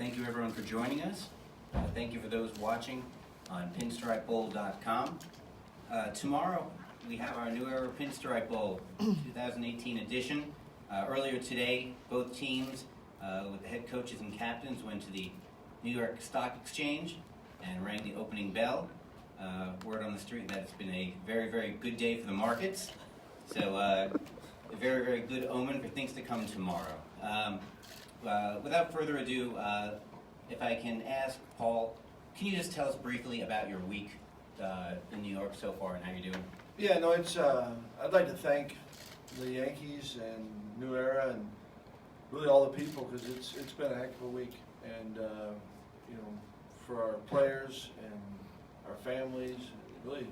Thank you everyone for joining us. Thank you for those watching on pinstripebowl.com. Tomorrow we have our New Era Pinstripe Bowl 2018 edition. Earlier today, both teams with the head coaches and captains went to the New York Stock Exchange and rang the opening bell. Word on the street that it's been a very, very good day for the markets. So a very, very good omen for things to come tomorrow. Without further ado, if I can ask Paul, can you just tell us briefly about your week in New York so far and how you're doing? Yeah, no, it's. I'd like to thank the Yankees and New Era and really all the people, because it's been a heck of a week, and you know, for our players and our families, really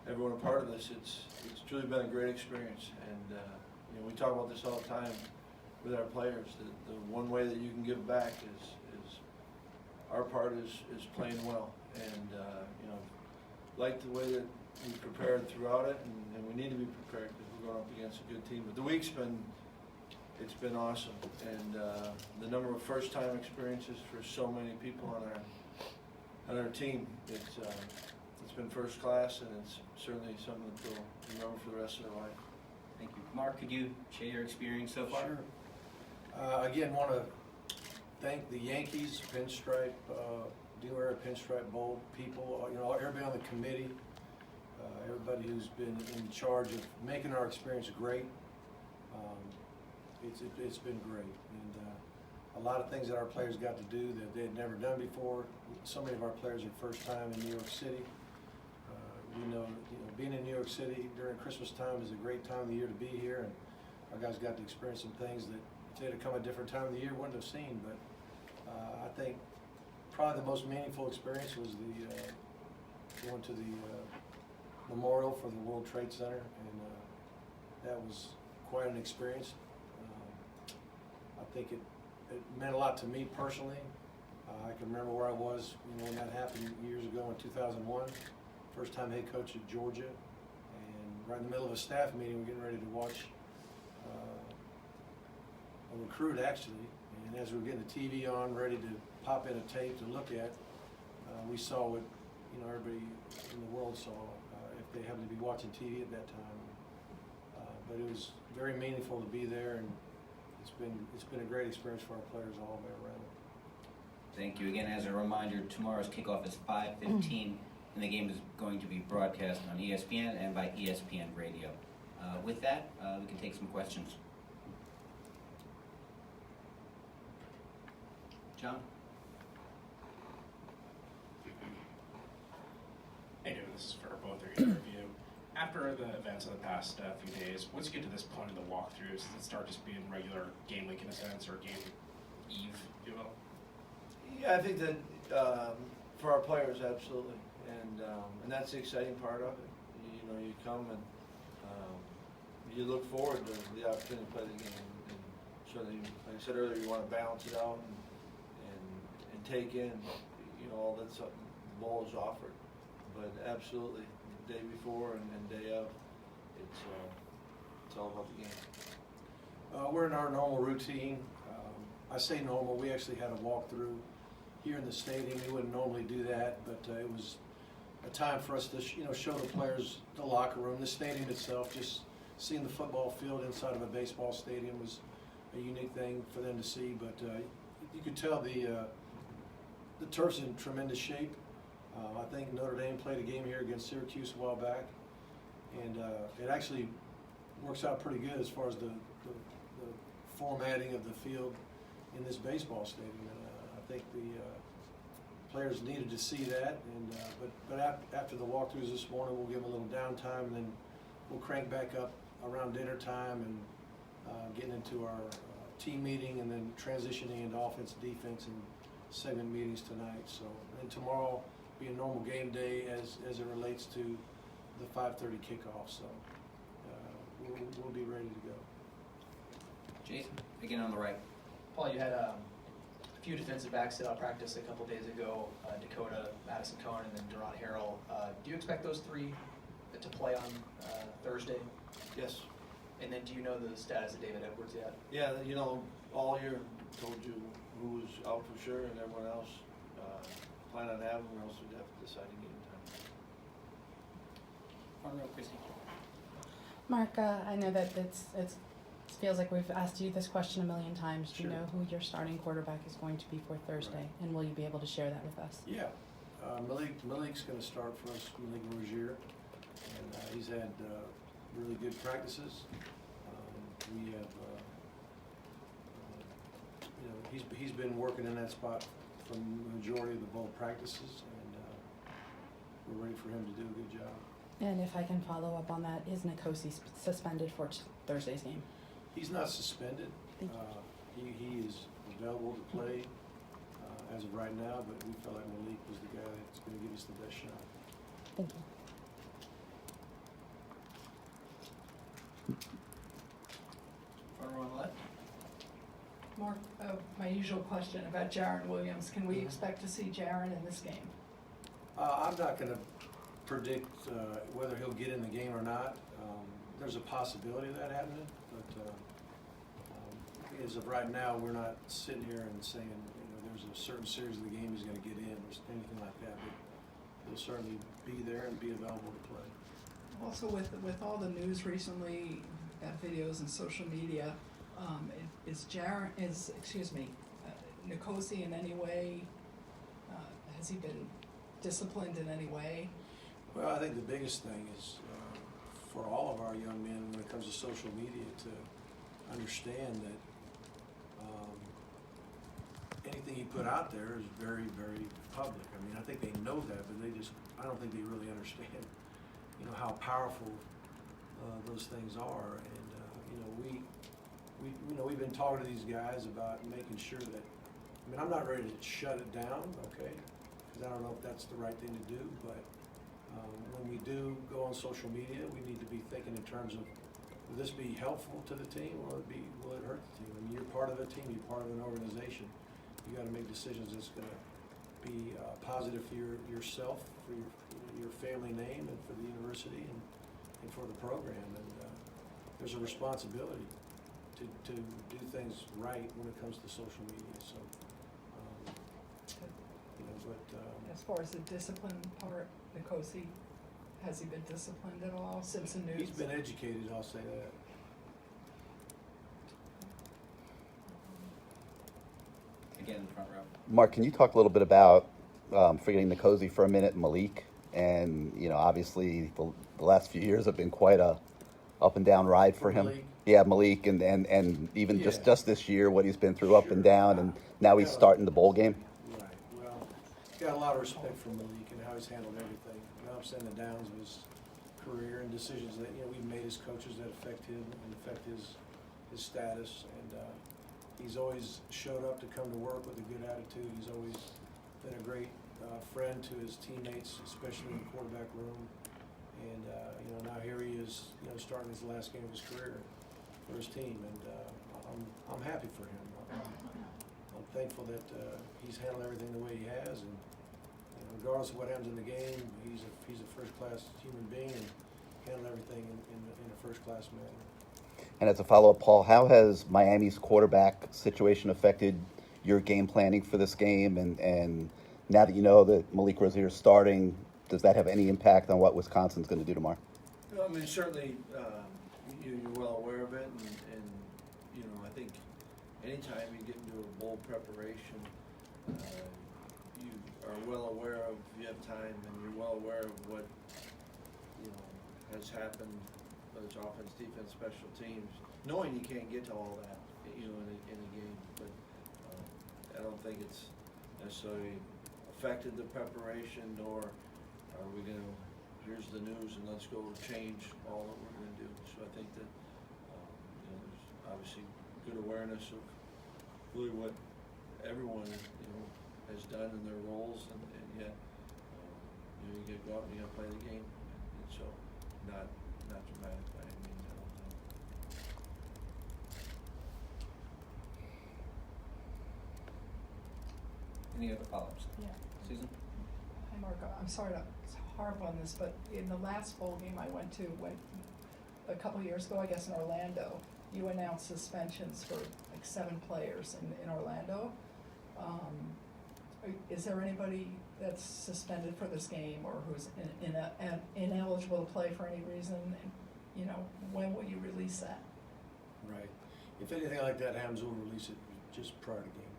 everyone a part of this, it's truly been a great experience. And you know, we talk about this all the time with our players. The one way that you can give back is our part is playing well, and you know, like the way that we prepared throughout it, and we need to be prepared because we're going up against a good team. But the week's it's been awesome, and the number of first-time experiences for so many people on our team, it's been first class, and it's certainly something that they'll remember for the rest of their life. Thank you. Mark, could you share your experience so far? Sure. Again, want to thank the Yankees, Pinstripe, New Era Pinstripe Bowl people, you know, everybody on the committee, everybody who's been in charge of making our experience great. It's been great, and a lot of things that our players got to do that they had never done before. So many of our players are first time in New York City. We know, being in New York City during Christmas time is a great time of the year to be here, and our guys got to experience some things that if they had come a different time of the year wouldn't have seen. But I think probably the most meaningful experience was going to the memorial for the World Trade Center, and that was quite an experience. I think it meant a lot to me personally. I can remember where I was, when that happened years ago in 2001. First time head coach at Georgia, and right in the middle of a staff meeting, we're getting ready to watch a recruit actually. And as we were getting the TV on, ready to pop in a tape to look at, we saw what everybody in the world saw if they happened to be watching TV at that time. But it was very meaningful to be there, and it's been a great experience for our players all the way around. Thank you. Again, as a reminder, tomorrow's kickoff is 5:15, and the game is going to be broadcast on ESPN and by ESPN Radio. With that, we can take some questions. John? Hey, dude, this is for both of you. After the events of the past few days, once you get to this point in the walkthroughs, does it start just being regular game week in a sense, or game eve, if you will? Yeah, I think that for our players, absolutely, and that's the exciting part of it. You come and you look forward to the opportunity to play the game, and certainly, like I said earlier, you want to balance it out and take in, all that's the ball is offered. But absolutely, the day before and day of, it's all about the game. We're in our normal routine. I say normal, we actually had a walkthrough here in the stadium. We wouldn't normally do that, but it was a time for us to show the players the locker room. The stadium itself, just seeing the football field inside of a baseball stadium was a unique thing for them to see. But you could tell the turf's in tremendous shape. I think Notre Dame played a game here against Syracuse a while back, and it actually works out pretty good as far as the formatting of the field in this baseball stadium. And I think the players needed to see that. And but after the walkthroughs this morning, we'll give them a little downtime, and then we'll crank back up around dinner time and getting into our team meeting, and then transitioning into offense, defense, and segment meetings tonight. So, and tomorrow be a normal game day as it relates to the 5:30 kickoff. So we'll be ready to go. Jason, again on the right. Paul, you had a few defensive backs sit out practice a couple days ago, Dakota, Madison Cohen, and then Durant Harrell. Do you expect those three to play on Thursday? Yes. And then do you know the status of David Edwards yet? Yeah, all year told you who was out for sure, and everyone else plan on having them, or else we'd have to decide a game time. Front row, Chrissy. Mark, I know that it feels like we've asked you this question a million times. Do you Sure. know who your starting quarterback is going to be for Thursday? Right. And will you be able to share that with us? Yeah, Malik's going to start for us, Malik Rozier, and he's had really good practices. We have, he's been working in that spot for the majority of the bowl practices, and we're ready for him to do a good job. And if I can follow up on that, is Nikosi suspended for Thursday's game? He's not suspended. Thank you. He is available to play as of right now, but we felt like Malik was the guy that's going to give us the best shot. Thank you. Front row on the left. Mark, my usual question about Jaron Williams. Can we expect to see Jaron in this game? I'm not going to predict whether he'll get in the game or not. There's a possibility of that happening, but as of right now, we're not sitting here and saying, there's a certain series of the game he's going to get in or anything like that, but he'll certainly be there and be available to play. Also, with all the news recently, videos and social media, is Nikosi in any way? Has he been disciplined in any way? Well, I think the biggest thing is for all of our young men when it comes to social media to understand that anything you put out there is very, very public. I mean, I think they know that, but I don't think they really understand, how powerful those things are. And, we've been talking to these guys about making sure that, I'm not ready to shut it down, okay? Because I don't know if that's the right thing to do, but when we do go on social media, we need to be thinking in terms of, will this be helpful to the team or will it hurt the team? I mean, you're part of a team, you're part of an organization. You got to make decisions that's going to be positive for yourself, for your family name, and for the university, and for the program. And there's a responsibility to do things right when it comes to social media. So, As far as the discipline part, Nikosi, has he been disciplined at all since the news? he's been educated, I'll say that. Again, front row. Mark, can you talk a little bit about, forgetting Nikosi for a minute, Malik? And, obviously the last few years have been quite a up and down ride for him. Malik? Yeah, Malik, and even Yeah. just this year, what he's been through up and Sure. down, and now he's Yeah. starting the bowl game. Right, well, got a lot of respect for Malik and how he's handled everything, the ups and the downs of his career and decisions that, we've made as coaches that affect him and affect his status. And he's always showed up to come to work with a good attitude. He's always been a great friend to his teammates, especially in the quarterback room. And, now here he is, starting his last game of his career for his team. And I'm happy for him. I'm thankful that he's handled everything the way he has. And regardless of what happens in the game, he's a first-class human being and handled everything in a first-class manner. And as a follow-up, Paul, how has Miami's quarterback situation affected your game planning for this game? And now that you know that Malik Rozier is starting, does that have any impact on what Wisconsin's going to do tomorrow? Certainly, you're well aware of it, and I think anytime you get into a bowl preparation, you are well aware of, you have time, and you're well aware of what, has happened, whether it's offense, defense, special teams, knowing you can't get to all that, in a game, but I don't think it's necessarily affected the preparation, nor are we going to, here's the news and let's go change all that we're going to do. So I think that there's obviously good awareness of really what everyone has done in their roles, and yet you get to go out and you got to play the game, and so not dramatic by any means, I don't think. Any other follow-ups? Yeah. Susan? Hi, Mark. I'm sorry to harp on this, but in the last bowl game I went to, a couple years ago, I guess in Orlando, you announced suspensions for like 7 players in Orlando. Is there anybody that's suspended for this game or who's ineligible to play for any reason? You know, when will you release that? Right. If anything like that happens, we'll release it just prior to game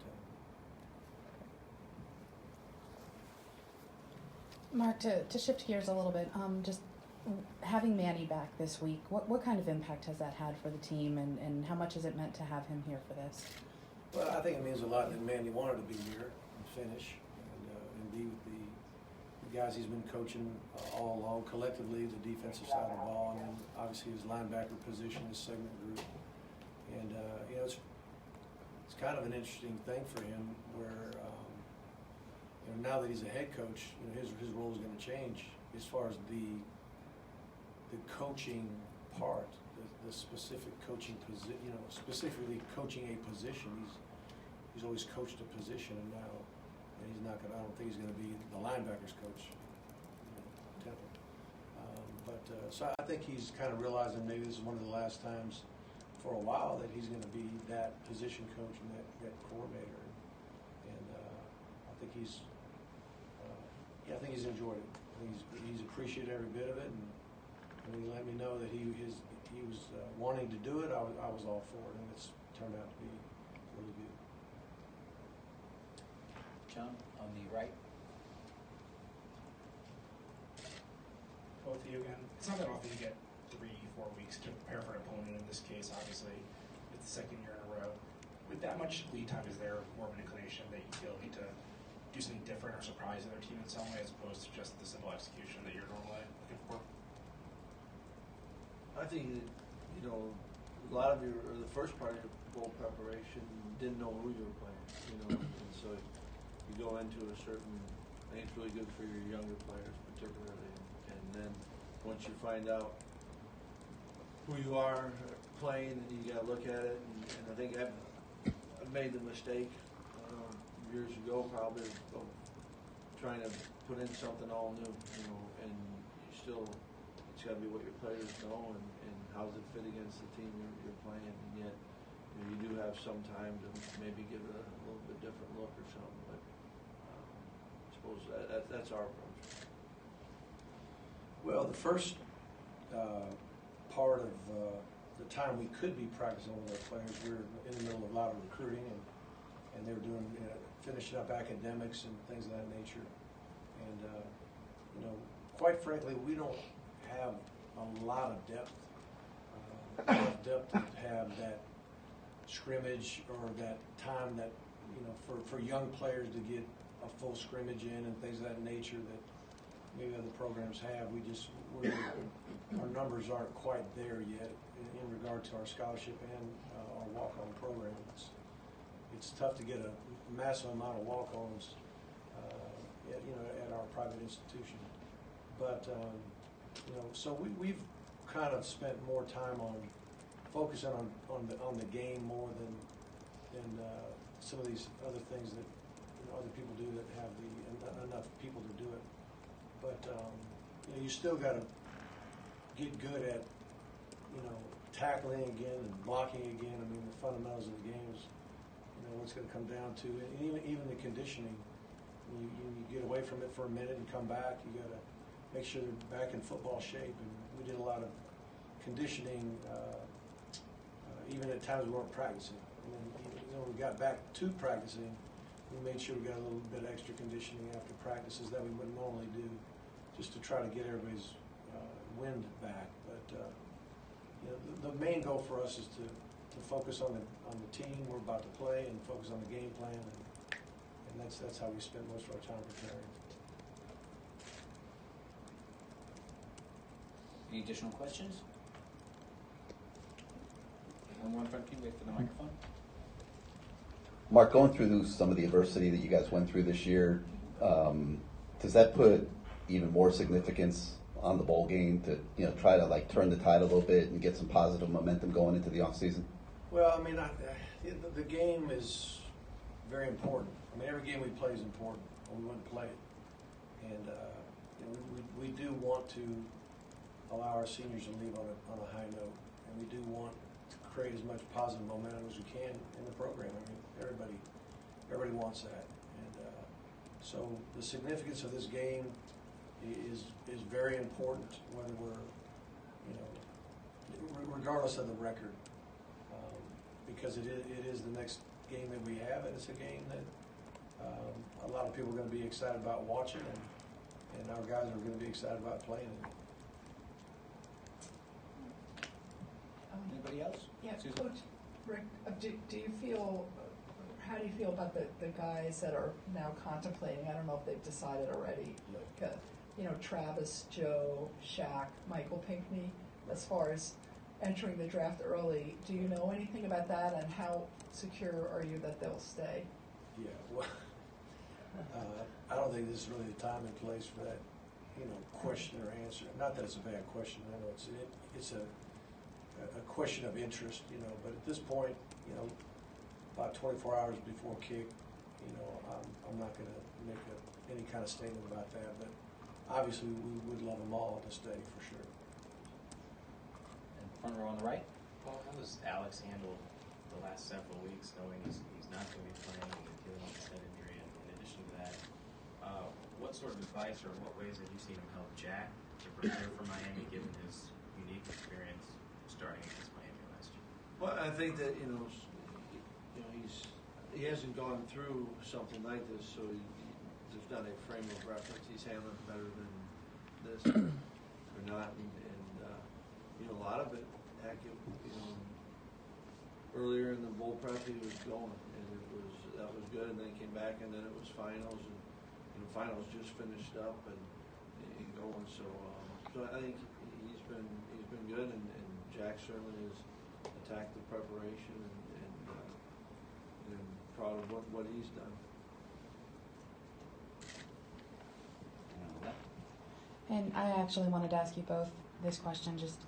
time. Mark, to shift gears a little bit, just having Manny back this week, what kind of impact has that had for the team, and how much has it meant to have him here for this? Well, I think it means a lot that Manny wanted to be here and finish, and be with the guys he's been coaching all along, collectively, the defensive side of the ball, and then obviously his linebacker position, his segment group. And, you know, it's kind of an interesting thing for him where, you know, now that he's a head coach, you know, his role is going to change as far as the coaching part, the specific coaching position, you know, specifically coaching a position. He's always coached a position, and now he's not going to, I don't think he's going to be the linebackers coach, Temple. So I think he's kind of realizing maybe this is one of the last times for a while that he's going to be that position coach and that coordinator. And I think he's enjoyed it. He's appreciated every bit of it, and when he let me know that he was wanting to do it, I was all for it, and it's turned out to be really good. John, on the right. Both of you again. It's not that often you get 3-4 weeks to prepare for an opponent. In this case, obviously, it's the second year in a row. With that much lead time, is there more of an inclination that you feel need to do something different or surprise the other team in some way, as opposed to just the simple execution that you're normally looking for? I think that, you know, a lot of the first part of your bowl preparation, you didn't know who you were playing, you know, and so you go into a certain, I think it's really good for your younger players particularly, and then once you find out who you are playing, and you got to look at it, and I think I've made the mistake years ago probably of trying to put in something all new, you know, and you still, it's got to be what your players know and how does it fit against the team you're playing, and yet you do have some time to maybe give it a little bit different look or something, but I suppose that's our approach. Well, the first part of the time we could be practicing with our players, we were in the middle of a lot of recruiting, and they were doing, finishing up academics and things of that nature. And, you know, quite frankly, we don't have a lot of depth, to have that scrimmage or that time that, you know, for young players to get a full scrimmage in and things of that nature that maybe other programs have. Our numbers aren't quite there yet in regard to our scholarship and our walk-on program. It's tough to get a massive amount of walk-ons, at our private institution. But you know, so we've kind of spent more time on focusing on the game more than some of these other things that other people do that have enough people to do it. But you still got to get good at tackling again and blocking again. I mean, the fundamentals of the game is what it's going to come down to. And even the conditioning, you get away from it for a minute and come back. You got to make sure they're back in football shape. And we did a lot of conditioning, even at times we weren't practicing. And then when we got back to practicing, we made sure we got a little bit extra conditioning after practices that we wouldn't normally do, just to try to get everybody's wind back. But the main goal for us is to focus on the team we're about to play and focus on the game plan, and that's how we spend most of our time preparing. Any additional questions? One front, can you wait for the microphone? Mark, going through some of the adversity that you guys went through this year, does that put even more significance on the bowl game to try to turn the tide a little bit and get some positive momentum going into the off season? Well, I mean, the game is very important. I mean, every game we play is important, or we wouldn't play it. And we do want to allow our seniors to leave on a high note, and we do want to create as much positive momentum as we can in the program. I mean, everybody Everybody wants that. And so the significance of this game is very important, whether we're, you know, regardless of the record, because it is the next game that we have, and it's a game that a lot of people are going to be excited about watching, and our guys are going to be excited about playing it. Anybody else? Yeah, Susan? Coach Rick, do you feel, how do you feel about the guys that are now contemplating, I don't know if they've decided already, like, you know, Travis, Joe, Shaq, Michael Pinckney, as far as entering the draft early? Do you know anything about that, and how secure are you that they'll stay? Yeah, well, I don't think this is really the time and place for that, you know, question or answer. Not that it's a bad question. I know it's a question of interest, you know. But at this point, you know, about 24 hours before kick, you know, I'm not going to make any kind of statement about that. But obviously, we would love them all to stay for sure. And front row on the right. Paul, how does Alex handle the last several weeks, knowing he's not going to be playing and dealing with his head injury? And in addition to that, what sort of advice or what ways have you seen him help Jack to prepare for Miami, given his unique experience starting against Miami last year? Well, I think that he hasn't gone through something like this, so there's not a frame of reference. He's handling it better than this or not, and you know, a lot of it, heck, you know, earlier in the bowl prep he was going, and that was good, and then he came back, and then it was finals, and finals just finished up and going. So I think he's been good, and Jack certainly has attacked the preparation, and proud of what he's done. And I actually wanted to ask you both this question. Just,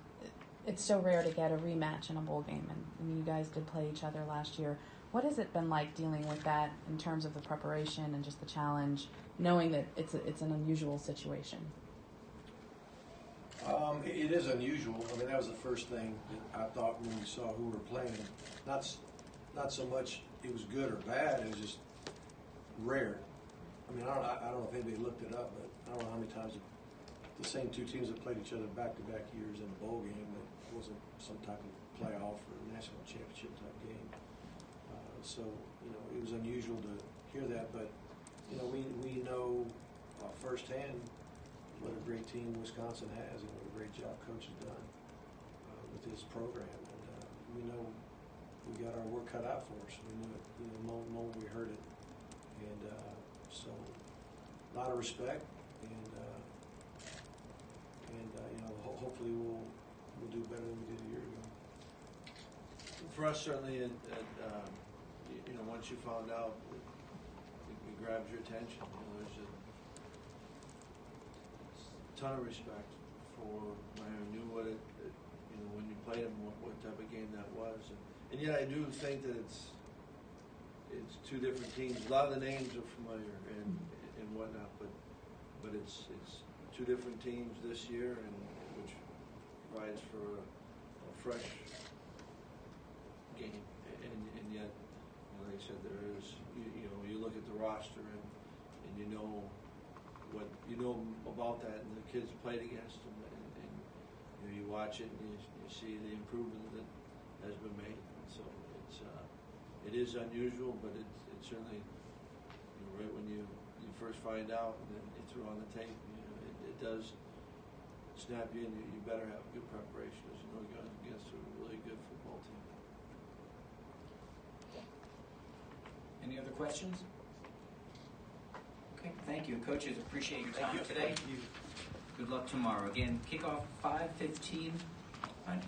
it's so rare to get a rematch in a bowl game, and you guys did play each other last year. What has it been like dealing with that in terms of the preparation and just the challenge, knowing that it's an unusual situation? It is unusual. I mean, that was the first thing that I thought when we saw who we were playing. Not so much it was good or bad. It was just rare. I mean, I don't know if anybody looked it up, but I don't know how many times the same two teams have played each other back-to-back years in a bowl game that wasn't some type of playoff or national championship type game. So, you know, it was unusual to hear that, but, you know, we know firsthand what a great team Wisconsin has and what a great job Coach has done with his program. And we know we got our work cut out for us. We knew it, you know, the moment we heard it. And so, a lot of respect, and you know, hopefully we'll do better than we did a year ago. For us, certainly, you know, once you found out, it grabs your attention. You know, there's a ton of respect for Miami. Knew what it you know, when you played them, what type of game that was, and yet I do think that it's two different teams. A lot of the names are familiar and whatnot, but it's two different teams this year, and which provides for a fresh game, and yet, you know, like I said, there is, you know, you look at the roster and you know what you know about that, and the kids played against them, and you know, you watch it and you see the improvement that has been made. And so it is unusual, but it's certainly, you know, right when you first find out and then you throw on the tape, you know, it does snap you in. You better have good preparation, as you know, you're going against a really good football team. Any other questions? Okay, thank you. Coaches, appreciate your time today. Good luck tomorrow. Again, kickoff 5:15 on